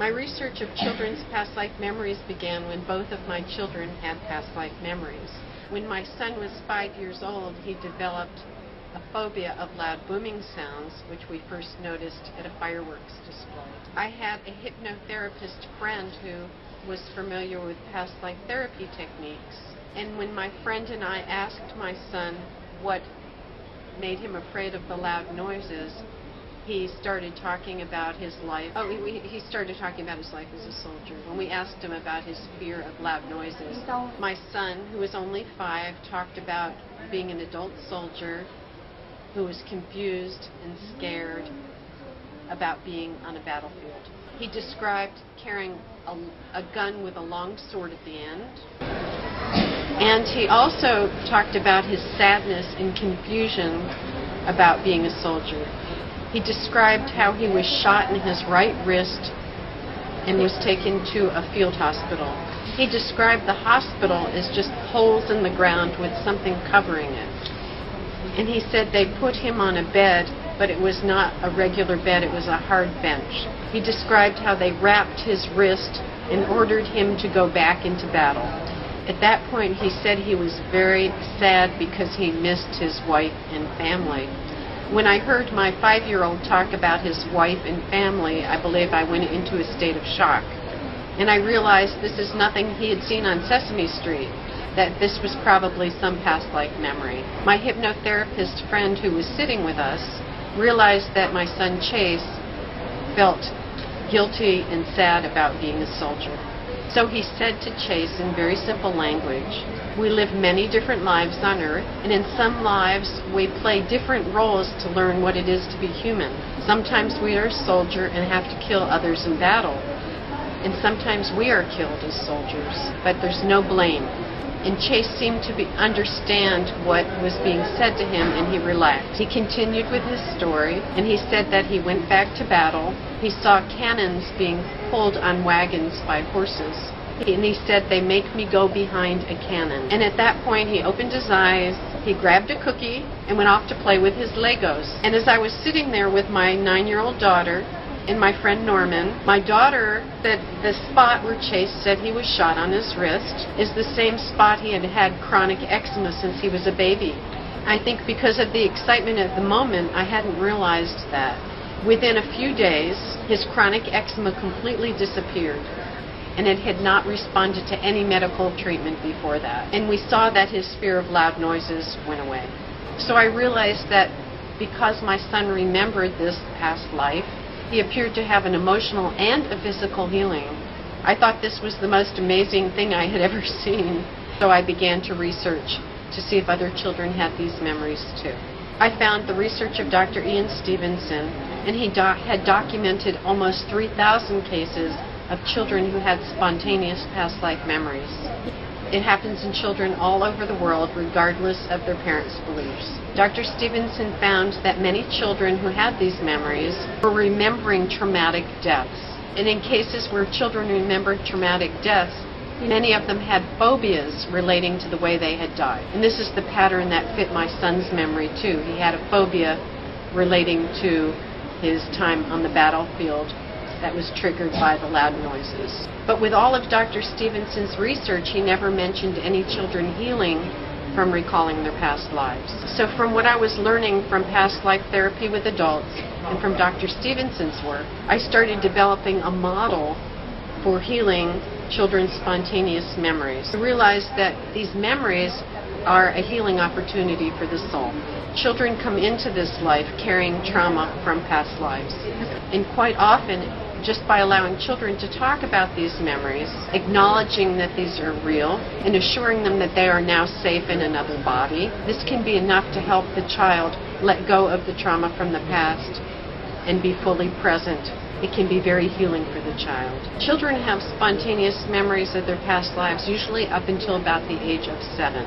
My research of children's past life memories began when both of my children had past life memories. When my son was 5 years old, he developed a phobia of loud booming sounds, which we first noticed at a fireworks display. I had a hypnotherapist friend who was familiar with past life therapy techniques, and when my friend and I asked my son what made him afraid of the loud noises, he started talking about his life. He started talking about his life as a soldier. When we asked him about his fear of loud noises, my son, who was only 5, talked about being an adult soldier who was confused and scared about being on a battlefield. He described carrying a gun with a long sword at the end. And he also talked about his sadness and confusion about being a soldier. He described how he was shot in his right wrist and was taken to a field hospital. He described the hospital as just holes in the ground with something covering it. And he said they put him on a bed, but it was not a regular bed, it was a hard bench. He described how they wrapped his wrist and ordered him to go back into battle. At that point, he said he was very sad because he missed his wife and family. When I heard my 5-year-old talk about his wife and family, I believe I went into a state of shock. And I realized this is nothing he had seen on Sesame Street, that this was probably some past life memory. My hypnotherapist friend who was sitting with us realized that my son Chase felt guilty and sad about being a soldier. So he said to Chase in very simple language, "We live many different lives on earth, and in some lives we play different roles to learn what it is to be human. Sometimes we are a soldier and have to kill others in battle, and sometimes we are killed as soldiers, but there's no blame." And Chase seemed to understand what was being said to him, and he relaxed. He continued with his story, and he said that he went back to battle. He saw cannons being pulled on wagons by horses, and he said, "They make me go behind a cannon." And at that point, he opened his eyes, he grabbed a cookie, and went off to play with his Legos. And as I was sitting there with my 9-year-old daughter and my friend Norman, my daughter said the spot where Chase said he was shot on his wrist is the same spot he had had chronic eczema since he was a baby. I think because of the excitement at the moment, I hadn't realized that. Within a few days, his chronic eczema completely disappeared, and it had not responded to any medical treatment before that. And we saw that his fear of loud noises went away. So I realized that because my son remembered this past life, he appeared to have an emotional and a physical healing. I thought this was the most amazing thing I had ever seen. So I began to research to see if other children had these memories too. I found the research of Dr. Ian Stevenson, and he had documented almost 3,000 cases of children who had spontaneous past life memories. It happens in children all over the world, regardless of their parents' beliefs. Dr. Stevenson found that many children who had these memories were remembering traumatic deaths. And in cases where children remembered traumatic deaths, many of them had phobias relating to the way they had died. And this is the pattern that fit my son's memory too. He had a phobia relating to his time on the battlefield that was triggered by the loud noises. But with all of Dr. Stevenson's research, he never mentioned any children healing from recalling their past lives. So from what I was learning from past life therapy with adults and from Dr. Stevenson's work, I started developing a model for healing children's spontaneous memories. I realized that these memories are a healing opportunity for the soul. Children come into this life carrying trauma from past lives. And quite often, just by allowing children to talk about these memories, acknowledging that these are real, and assuring them that they are now safe in another body, this can be enough to help the child let go of the trauma from the past and be fully present. It can be very healing for the child. Children have spontaneous memories of their past lives, usually up until about the age of 7.